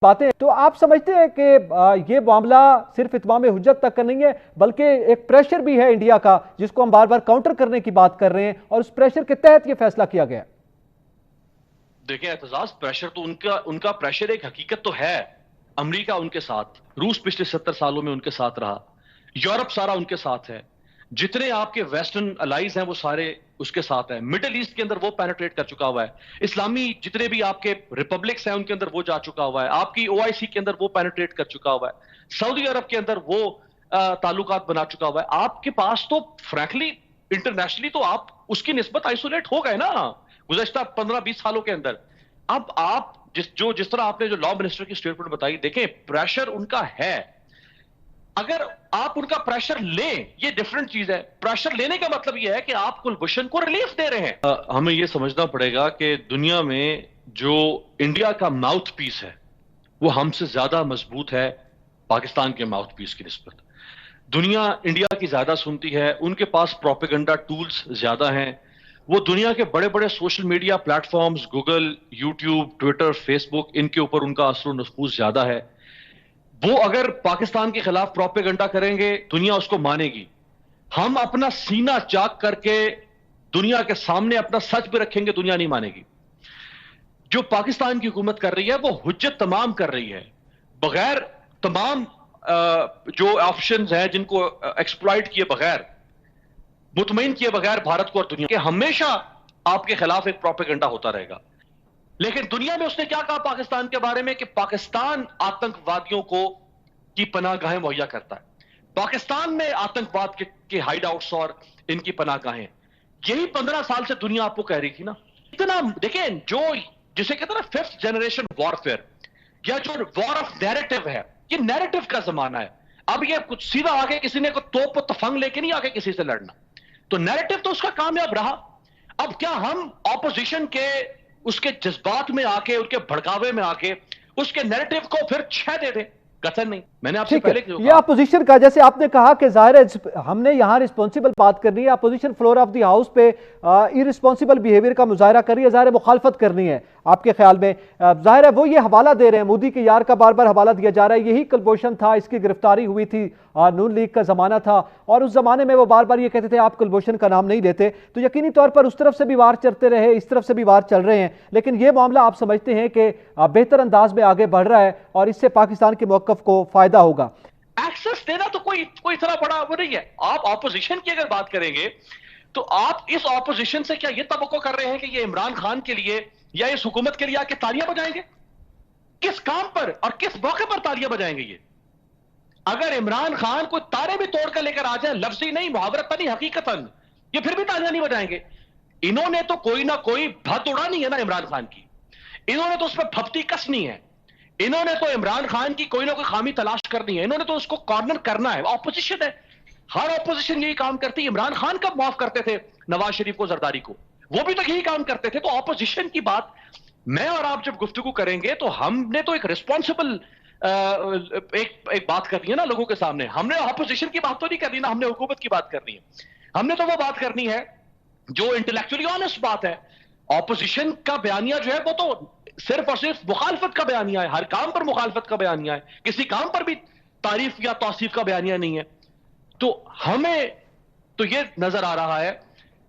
बातें। तो आप समझते हैं कि ये मामला सिर्फ इत्माम हुज्जत तक का नहीं है, बल्कि एक प्रेशर भी है इंडिया का, जिसको हम बार बार काउंटर करने की बात कर रहे हैं, और उस प्रेशर के तहत ये फैसला किया गया। देखिए एतजाज, प्रेशर तो उनका उनका प्रेशर एक हकीकत तो है। अमेरिका उनके साथ, रूस पिछले 70 सालों में उनके साथ रहा, यूरोप सारा उनके साथ है, जितने आपके वेस्टर्न अलाइज हैं वो सारे उसके साथ हैं। मिडिल ईस्ट के अंदर वो पेनिट्रेट कर चुका हुआ है। इस्लामी जितने भी आपके रिपब्लिक्स हैं उनके अंदर वो जा चुका हुआ है। आपकी ओआईसी के अंदर वो पेनिट्रेट कर चुका हुआ है। सऊदी अरब के अंदर वो ताल्लुकात बना चुका हुआ है। आपके पास तो फ्रैंकली इंटरनेशनली तो आप उसकी निस्बत आइसोलेट हो गए ना गुज़श्ता 15-20 सालों के अंदर। अब आप जिस तरह आपने जो लॉ मिनिस्टर की स्टेटमेंट बताई, देखें प्रेशर उनका है। अगर आप उनका प्रेशर लें, ये डिफरेंट चीज है। प्रेशर लेने का मतलब ये है कि आप कुलभूषण को रिलीफ दे रहे हैं। हमें ये समझना पड़ेगा कि दुनिया में जो इंडिया का माउथ पीस है वो हमसे ज्यादा मजबूत है पाकिस्तान के माउथ पीस की निस्बत। दुनिया इंडिया की ज्यादा सुनती है, उनके पास प्रोपेगेंडा टूल्स ज्यादा हैं। वो दुनिया के बड़े बड़े social media platforms, Google, YouTube, Twitter, Facebook, इनके ऊपर उनका असर नफूज ज्यादा है। वो अगर पाकिस्तान के खिलाफ प्रोपेगेंडा करेंगे दुनिया उसको मानेगी। हम अपना सीना चाक करके दुनिया के सामने अपना सच भी रखेंगे, दुनिया नहीं मानेगी। जो पाकिस्तान की हुकूमत कर रही है वो हुज्जत तमाम कर रही है, बगैर तमाम जो ऑप्शंस हैं जिनको एक्सप्लॉइट किए बगैर, मुतमईन किए बगैर भारत को और दुनिया के हमेशा आपके खिलाफ एक प्रोपेगेंडा होता रहेगा। लेकिन दुनिया में उसने क्या कहा पाकिस्तान के बारे में कि पाकिस्तान आतंकवादियों को की पनाहगाहें मुहैया करता है। पाकिस्तान में आतंकवाद के हाइड आउट्स और इनकी पनाहगाहें, यही 15 साल से दुनिया आपको कह रही थी ना। इतना देखें, जो जिसे कहते हैं ना 5th जनरेशन वॉरफेयर, या जो वॉर ऑफ नैरेटिव है, ये नैरेटिव का जमाना है। अब ये कुछ सीधा आगे किसी ने को तोप और तफंग लेके नहीं आगे किसी से लड़ना। तो नैरेटिव तो उसका कामयाब रहा। अब क्या हम ऑपोजिशन के उसके जज्बात में आके, उनके भड़कावे में आके उसके नैरेटिव को फिर छह दे दें? कथन नहीं। मैंने आपसे पहले ये अपोजिशन का, जैसे आपने कहा कि जाहिर है हमने यहां रिस्पॉन्सिबल बात करनी है, opposition floor of the house पे इरिस्पॉन्सिबल बिहेवियर का मुजाहरा कर रही है, जाहिर है मुखालफत करनी है। आपके ख्याल में जाहिर है वो ये हवाला दे रहे हैं, मोदी के यार का बार बार हवाला दिया जा रहा है, यही कुलभूषण था, इसकी गिरफ्तारी हुई थी, नून लीग का जमाना था, और उस जमाने में वो बार बार ये कहते थे आप कुलभूषण का नाम नहीं लेते। तो यकीनी तौर पर उस तरफ से भी वार चलते रहे, इस तरफ से भी वार चल रहे हैं, लेकिन ये मामला आप समझते हैं कि बेहतर अंदाज में आगे बढ़ रहा है और इससे पाकिस्तान के मौकफ को फायदा होगा। एक्सेस देना तो कोई इतना बड़ा वो नहीं है। आप ऑपोजिशन की अगर बात करेंगे तो आप इस ऑपोजिशन से क्या ये तवक्को कर रहे हैं कि ये इमरान खान के लिए या इस हुकूमत के लिए आके तालियां बजाएंगे? किस काम पर और किस मौके पर तालियां बजाएंगे ये? अगर इमरान खान कोई तारे भी तोड़कर लेकर आ जाए, लफ्जी नहीं, मुहावरतन नहीं, हकीकतन, ये फिर भी तालियां नहीं बजाएंगे। इन्होंने तो कोई ना कोई भत उड़ानी है ना इमरान खान की, इन्होंने तो उस पर फप्ती कसनी है, इन्होंने तो इमरान खान की कोई ना कोई खामी तलाश करनी है, इन्होंने तो उसको कॉर्नर करना है। ऑपोजिशन है, हर ऑपोजिशन यही काम करती है। इमरान खान कब माफ करते थे नवाज शरीफ को, जरदारी को? वो भी तो यही काम करते थे। तो ऑपोजिशन की बात मैं और आप जब गुफ्तगू करेंगे तो हमने तो एक रिस्पॉन्सिबल एक बात करनी है ना लोगों के सामने। हमने ऑपोजिशन की बात तो नहीं करनी ना, हमने हुकूमत की बात करनी है। हमने तो वो बात करनी है जो इंटेलेक्चुअली ऑनेस्ट बात है। ऑपोजिशन का बयानिया जो है वो तो सिर्फ और सिर्फ मुखालफत का बयानिया है, हर काम पर मुखालफत का बयानिया है, किसी काम पर भी तारीफ या तौसीफ का बयानिया नहीं है। तो हमें तो ये नजर आ रहा है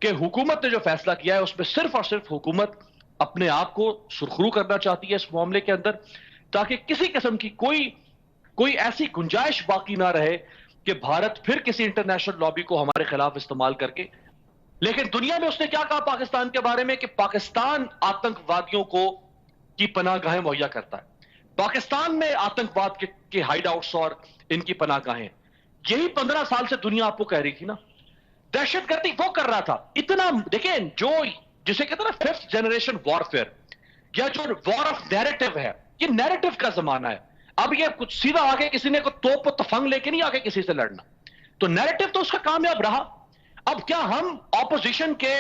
कि हुकूमत ने जो फैसला किया है उसमें सिर्फ और सिर्फ हुकूमत अपने आप को सुरखरू करना चाहती है इस मामले के अंदर, ताकि किसी किस्म की कोई ऐसी गुंजाइश बाकी ना रहे कि भारत फिर किसी इंटरनेशनल लॉबी को हमारे खिलाफ इस्तेमाल करके। लेकिन दुनिया में उसने क्या कहा पाकिस्तान के बारे में कि पाकिस्तान आतंकवादियों को की पनाहगाहें मुहैया करता है। पाकिस्तान में आतंकवाद के हाइड आउट्स और इनकी पनाहगाहें, यही 15 साल से दुनिया आपको कह रही थी ना। दहशतगर्दी वो कर रहा था। इतना देखें, जो जिसे कहते हैं ना 5th जनरेशन वॉरफेयर, या जो वॉर ऑफ नैरेटिव है, ये नैरेटिव का जमाना है। अब ये कुछ सीधा आगे किसी ने को तोप और तफंग लेके नहीं आगे किसी से लड़ना। तो नैरेटिव तो उसका कामयाब रहा। अब क्या हम ऑपोजिशन के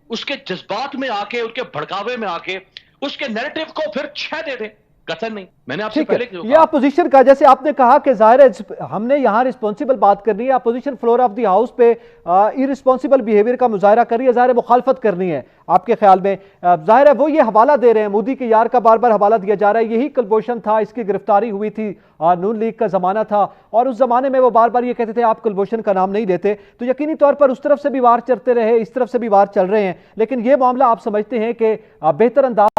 उसके जज्बात में आके, उनके भड़कावे में आके उसके नैरेटिव को फिर छह दे दें? कतई नहीं, मैंने आपसे ठीक है, पहले ये अपोजिशन का, जैसे आपने कहा कि जाहिर है हमने यहां रिस्पॉन्सिबल बात करनी है, opposition floor of the house पे इरिस्पॉन्सिबल बिहेवियर का मुजाहरा कर रही है, जाहिर है मुखालफत करनी है आपके ख्याल में। जाहिर है वो ये हवाला दे रहे हैं, मोदी के यार का बार बार हवाला दिया जा रहा है, यही कुलभूषण था, इसकी गिरफ्तारी हुई थी, नून लीग का जमाना था, और उस जमाने में वो बार बार ये कहते थे आप कुलभूषण का नाम नहीं लेते, तो यकीनी तौर पर उस तरफ से भी वार चलते रहे, इस तरफ से भी वार चल रहे हैं, लेकिन ये मामला आप समझते हैं कि बेहतर अंदाज